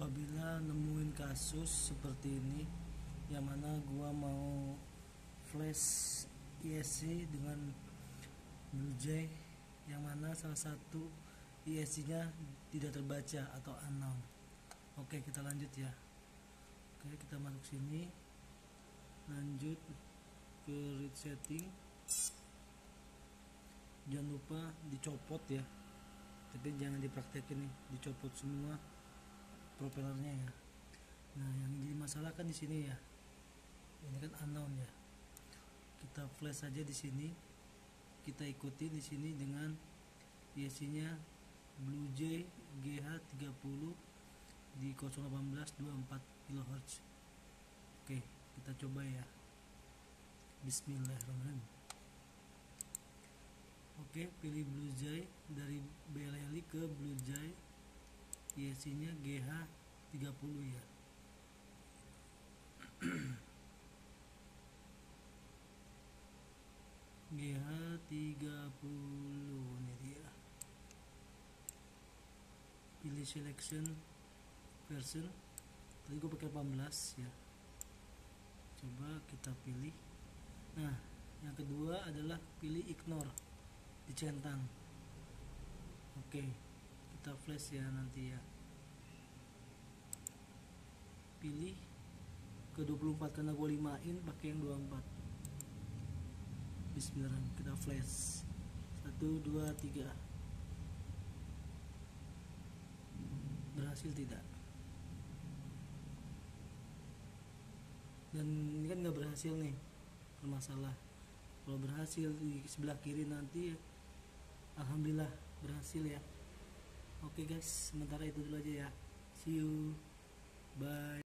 Apabila nemuin kasus seperti ini yang mana gua mau flash ESC dengan BlueJay, yang mana salah satu ESC nya tidak terbaca atau unknown. Oke, kita lanjut ya. Oke, kita masuk sini, lanjut ke read setting. Jangan lupa dicopot ya, tapi jangan dipraktekin nih, dicopot semua propellernya ya. Nah, yang jadi masalah kan di sini ya, ini kan unknown ya. Kita flash saja di sini, kita ikuti di sini dengan ESC-nya BlueJay GH30 di 01824 kHz. Oke, kita coba ya. Bismillahirrahmanirrahim. Oke, pilih BlueJay, dari BLLI ke BlueJay, ESC-nya GH30 ya. GH30 ini dia. Pilih selection version, tadi gue pakai 18 ya. Coba kita pilih. Nah, yang kedua adalah pilih ignore, dicentang. Oke, kita flash ya nanti ya. Pilih ke 24 karena gue 5-in, pakai yang 24. Bismillahirrahmanirrahim, kita flash 1, 2, 3. Berhasil tidak? Dan ini kan nggak berhasil nih, bermasalah. Kalau berhasil di sebelah kiri nanti, alhamdulillah berhasil ya. Oke guys, sementara itu dulu aja ya. See you, bye.